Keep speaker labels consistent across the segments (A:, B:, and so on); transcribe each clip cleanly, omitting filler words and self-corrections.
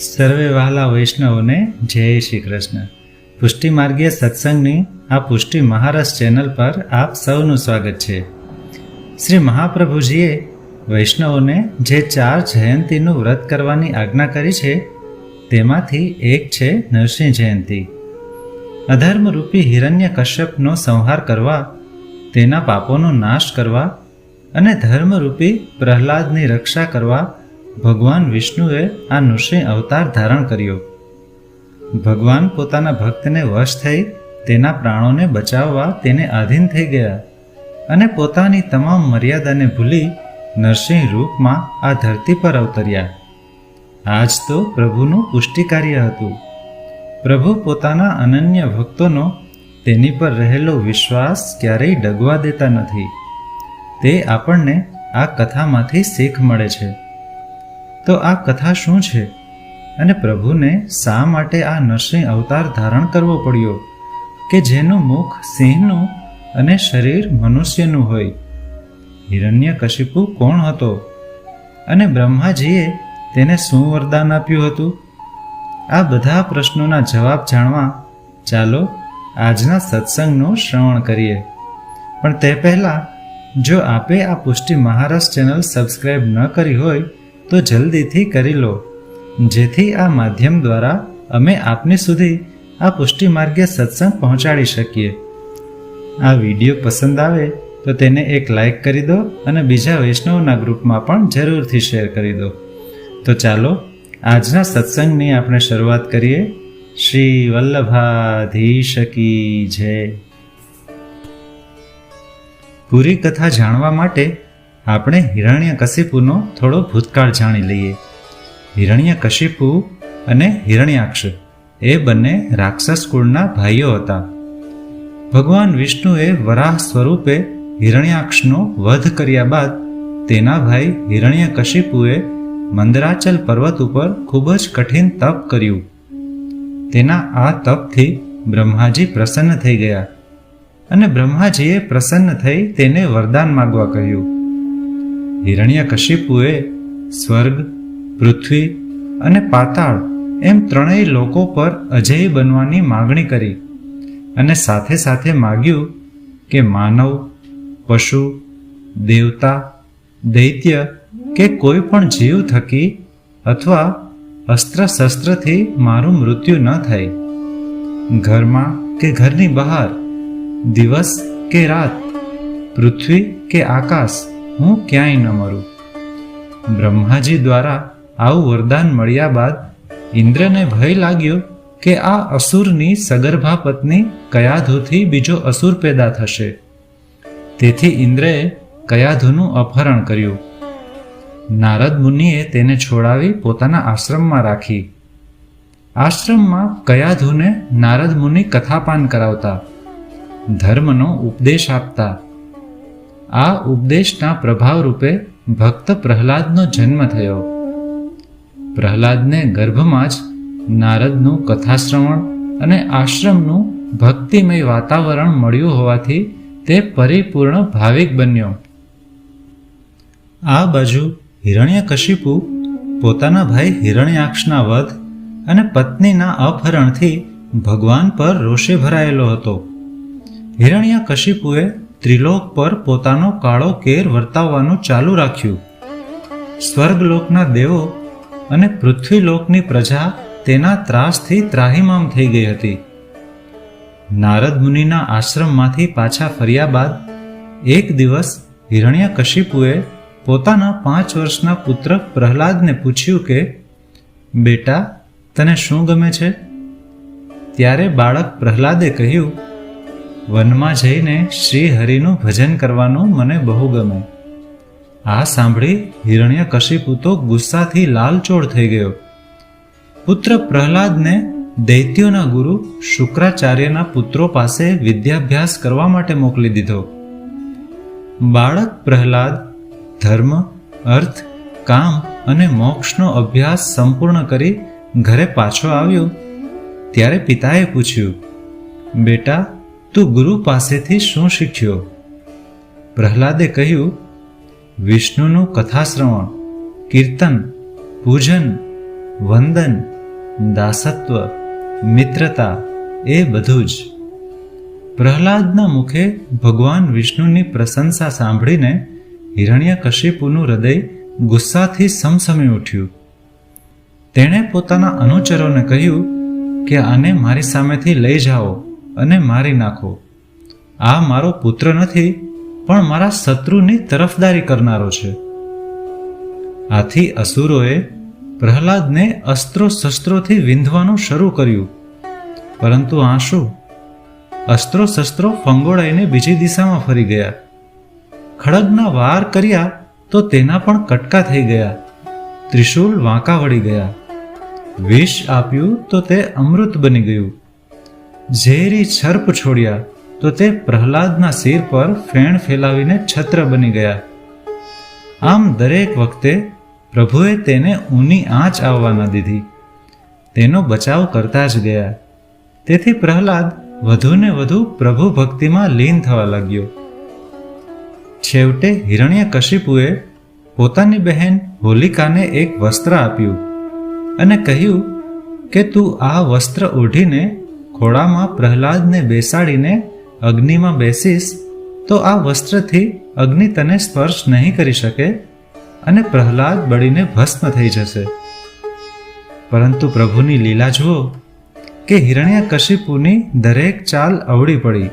A: સર્વે વહાલા વૈષ્ણવોને જય શ્રી કૃષ્ણ. પુષ્ટિ માર્ગીય સત્સંગની આ પુષ્ટિ મહારસ ચેનલ પર આપ સૌનું સ્વાગત છે. શ્રી મહાપ્રભુજીએ વૈષ્ણવોને જે 4 જયંતીનું વ્રત કરવાની આજ્ઞા કરી છે તેમાંથી એક છે નરસિંહ જયંતી. અધર્મરૂપી હિરણ્ય કશ્યપનો સંહાર કરવા, તેના પાપોનો નાશ કરવા અને ધર્મરૂપી પ્રહલાદની રક્ષા કરવા ભગવાન વિષ્ણુએ આ નૃસિંહ અવતાર ધારણ કર્યો. ભગવાન પોતાના ભક્તને વશ થઈ તેના પ્રાણોને બચાવવા તેને આધીન થઈ ગયા અને પોતાની તમામ મર્યાદાને ભૂલી નરસિંહ રૂપમાં આ ધરતી પર અવતર્યા. આજ તો પ્રભુનું પુષ્ટિ કાર્ય હતું. પ્રભુ પોતાના અનન્ય ભક્તોનો તેની પર રહેલો વિશ્વાસ ક્યારેય ડગવા દેતા નથી. તે આપણને આ કથામાંથી શીખ મળે છે. તો આ કથા શું છે અને પ્રભુને શા માટે આ નરસિંહ અવતાર ધારણ કરવો પડ્યો કે જેનું મુખ સિંહનું અને શરીર મનુષ્યનું હોય? હિરણ્યકશિપુ કોણ હતો અને બ્રહ્માજીએ તેને શું વરદાન આપ્યું હતું? આ બધા પ્રશ્નોના જવાબ જાણવા ચાલો આજના સત્સંગનું શ્રવણ કરીએ. પણ તે પહેલાં જો આપે આ પુષ્ટિ મહારસ ચેનલ સબસ્ક્રાઈબ ન કરી હોય તો જલ્દીથી કરી લો, જેથી આ માધ્યમ દ્વારા અમે આપની સુધી આ પુષ્ટિ માર્ગીય સત્સંગ પહોંચાડી શકીએ. આ વિડીયો પસંદ આવે તો તેને એક લાઈક કરી દો અને બીજા વૈષ્ણવના ગ્રુપમાં પણ જરૂરથી શેર કરી દો. તો ચાલો આજના સત્સંગની આપણે શરૂઆત કરીએ. શ્રી વલ્લભાધીશ કી જય. પૂરી કથા જાણવા માટે આપણે હિરણ્યકશિપુનો થોડો ભૂતકાળ જાણી લઈએ. હિરણ્યકશિપુ અને હિરણ્યાક્ષ એ બંને રાક્ષસ કુળના ભાઈઓ હતા. ભગવાન વિષ્ણુએ વરાહ સ્વરૂપે હિરણ્યાક્ષનો વધ કર્યા બાદ તેના ભાઈ હિરણ્યકશિપુએ મંદરાચલ પર્વત ઉપર ખૂબ જ કઠિન તપ કર્યું. તેના આ તપથી બ્રહ્માજી પ્રસન્ન થઈ ગયા અને બ્રહ્માજીએ પ્રસન્ન થઈ તેને વરદાન માગવા કહ્યું. હિરણ્યકશિપુએ સ્વર્ગ, પૃથ્વી અને પાતાળ એમ ત્રણેય લોકો પર અજેય બનવાની માગણી કરી અને સાથે સાથે માગ્યું કે માનવ, પશુ, દેવતા, દૈત્ય કે કોઈ પણ જીવ થકી અથવા અસ્ત્ર શસ્ત્રથી મારું મૃત્યુ ન થાય. ઘરમાં કે ઘરની બહાર, દિવસ કે રાત, પૃથ્વી કે આકાશ, હું ક્યાંય ન મરું. બ્રહ્માજી દ્વારા આવું વરદાન મળ્યા બાદ ઇન્દ્રને ભય લાગ્યો કે આ અસુરની સગર્ભા પત્ની કયાધુથી બીજો અસુર પેદા થશે. તેથી ઇન્દ્રએ કયાધુનું અપહરણ કર્યું. નારદ મુનિએ તેને છોડાવી પોતાના આશ્રમમાં રાખી. આશ્રમમાં કયાધુને નારદ મુનિ કથાપાન કરાવતા, ધર્મનો ઉપદેશ આપતા. આ ઉપદેશના પ્રભાવ રૂપે ભક્ત પ્રહલાદનો જન્મ થયો. પ્રહલાદને ગર્ભમાં જ નારદનું કથાશ્રવણ અને આશ્રમનું ભક્તિમય વાતાવરણ મળ્યું હોવાથી તે પરિપૂર્ણ ભાવિક બન્યો. આ બાજુ હિરણ્યકશિપુ પોતાના ભાઈ હિરણ્યાક્ષના વધ અને પત્નીના અપહરણથી ભગવાન પર રોષે ભરાયેલો હતો. હિરણ્યકશિપુએ ત્રિલોક પર પોતાનો કાળો કેર વર્તાવવાનું ચાલુ રાખ્યું. સ્વર્ગલોકના દેવો અને પૃથ્વીલોકની પ્રજા તેના ત્રાસથી ત્રાહિમામ થઈ ગઈ હતી. નારદ મુનિના આશ્રમમાંથી પાછા ફર્યા બાદ એક દિવસ હિરણ્યકશિપુએ પોતાના 5 વર્ષના પુત્ર પ્રહલાદને પૂછ્યું કે બેટા, તને શું ગમે છે? ત્યારે બાળક પ્રહલાદે કહ્યું, વનમાં જઈને શ્રી હરિનું ભજન કરવાનું મને બહુ ગમે. આ સાંભળી હિરણ્યકશિપુ તો ગુસ્સાથી લાલચોળ થઈ ગયો. પુત્ર પ્રહલાદને દૈત્યોના ગુરુ શુક્રાચાર્યના પુત્રો પાસે વિદ્યાભ્યાસ કરવા માટે મોકલી દીધો. બાળક પ્રહલાદ ધર્મ, અર્થ, કામ અને મોક્ષનો અભ્યાસ સંપૂર્ણ કરી ઘરે પાછો આવ્યો ત્યારે પિતાએ પૂછ્યું, બેટા, તું ગુરુ પાસેથી શું શીખ્યો? પ્રહલાદે કહ્યું, વિષ્ણુનું કથાશ્રવણ, કીર્તન, પૂજન, વંદન દાસત્વ, મિત્રતા એ બધું જ. પ્રહલાદના મુખે ભગવાન વિષ્ણુની પ્રશંસા સાંભળીને હિરણ્યકશિપુનું હૃદય ગુસ્સાથી સમસમી ઉઠ્યું. તેણે પોતાના અનુચરોને કહ્યું કે આને મારી સામેથી લઈ જાઓ અને મારી નાખો. આ મારો પુત્ર નથી, પણ મારા શત્રુની તરફદારી કરનારો છે. આથી અસુરોએ પ્રહલાદને અસ્ત્રો શસ્ત્રોથી વિંધવાનું શરૂ કર્યું. પરંતુ આ શું? અસ્ત્રો શસ્ત્રો ફંગોળાઈને બીજી દિશામાં ફરી ગયા. ખડગના વાર કર્યા તો તેના પણ કટકા થઈ ગયા. ત્રિશૂળ વાંકા વળી ગયા. વિષ આપ્યું તો તે અમૃત બની ગયું. ઝેરી સર્પ છોડ્યા તો તે પ્રહલાદના સિર પર ફેણ ફેલાવીને છત્ર બની ગયા. આમ દરેક વખતે પ્રભુએ તેને ઊની આંચ આવવા ન દીધી. તેનો બચાવ કરતા જ ગયા. તેથી પ્રહલાદ વધુને વધુ પ્રભુ ભક્તિમાં લીન થવા લાગ્યો. છેવટે હિરણ્યકશિપુએ પોતાની બહેન હોલિકાને એક વસ્ત્ર આપ્યું અને કહ્યું કે તું આ વસ્ત્ર ઓઢીને ખોળામાં પ્રહલાદને બેસાડીને અગ્નિમાં બેસીશ તો આ વસ્ત્રથી અગ્નિ તને સ્પર્શ નહીં કરી શકે અને પ્રહલાદ બળીને ભસ્મ થઈ જશે. પરંતુ પ્રભુની લીલા જુઓ કે હિરણ્યકશિપુની દરેક ચાલ અવળી પડી.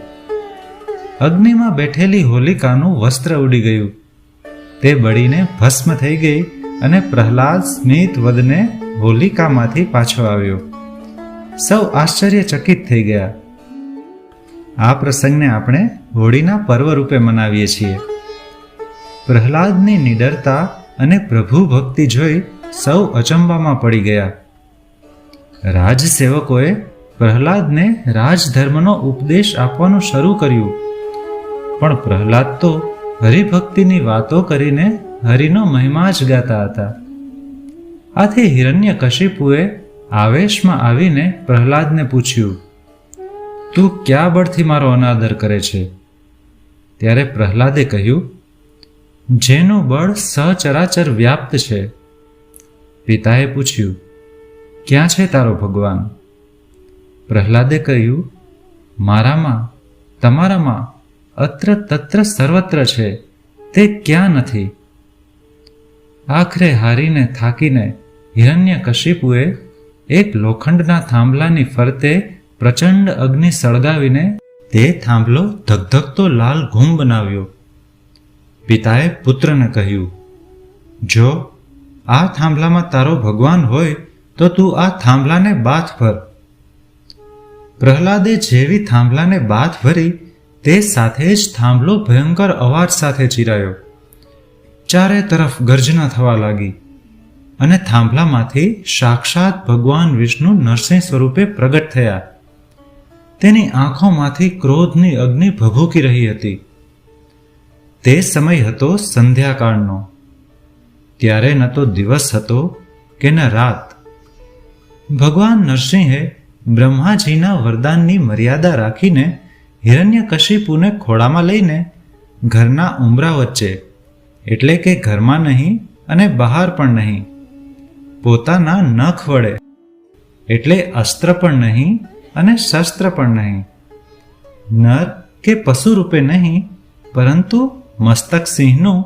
A: અગ્નિમાં બેઠેલી હોલિકાનું વસ્ત્ર ઉડી ગયું. તે બળીને ભસ્મ થઈ ગઈ અને પ્રહલાદ સ્મિત વદને હોલિકામાંથી પાછો આવ્યો. સૌ આશ્ચર્યચકિત થઈ ગયા. આ પ્રસંગને આપણે હોળીના પર્વ રૂપે મનાવીએ છીએ. પ્રહલાદની નિડરતા અને પ્રભુ ભક્તિ જોઈ સૌ અચંબામાં પડી ગયા. રાજસેવકોએ પ્રહલાદને રાજધર્મનો ઉપદેશ આપવાનું શરૂ કર્યું. પણ પ્રહલાદ તો હરિભક્તિની વાતો કરીને હરિનો મહિમા જ ગાતા હતા. આથી હિરણ્યકશિપુએ આવેશમાં આવીને પ્રહલાદને પૂછ્યું, તું ક્યાં બળથી મારો અનાદર કરે છે? ત્યારે પ્રહલાદે કહ્યું, જેનું બળ સચરાચર વ્યાપ્ત છે. પિતાએ પૂછ્યું, ક્યાં છે તારો ભગવાન? પ્રહલાદે કહ્યું, મારામાં, તમારામાં, અત્ર તત્ર સર્વત્ર છે, તે ક્યાં નથી? આખરે હારીને થાકીને હિરણ્યકશિપુએ એક લોખંડના થાંભલાની ફરતે પ્રચંડ અગ્નિ સળગાવીને તે થાંભલો ધગધગતો લાલ ઘૂમ બનાવ્યો. પિતાએ પુત્રને કહ્યું, જો આ થાંભલામાં તારો ભગવાન હોય તો તું આ થાંભલાને બાથ ભર. પ્રહલાદે જેવી થાંભલાને બાથ ભરી તે સાથે જ થાંભલો ભયંકર અવાજ સાથે ચીરાયો. ચારે તરફ ગર્જના થવા લાગી અને થાંભલામાંથી સાક્ષાત ભગવાન વિષ્ણુ નરસિંહ સ્વરૂપે પ્રગટ થયા. તેની આંખોમાંથી ક્રોધની અગ્નિ ભભૂકી રહી હતી. તે સમય હતો સંધ્યાકાળનો. ત્યારે ન તો દિવસ હતો કે ન રાત. ભગવાન નરસિંહે બ્રહ્માજીના વરદાનની મર્યાદા રાખીને હિરણ્યકશિપુને ખોળામાં લઈને ઘરના ઉંબરા વચ્ચે, એટલે કે ઘરમાં નહીં અને બહાર પણ નહીં, પોતાના નખ વડે, એટલે અસ્ત્ર પણ નહીં અને શસ્ત્ર પણ નહીં, નર કે પશુ રૂપે નહીં, પરંતુ મસ્તક સિંહનું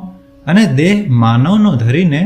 A: અને દેહ માનવનો ધરીને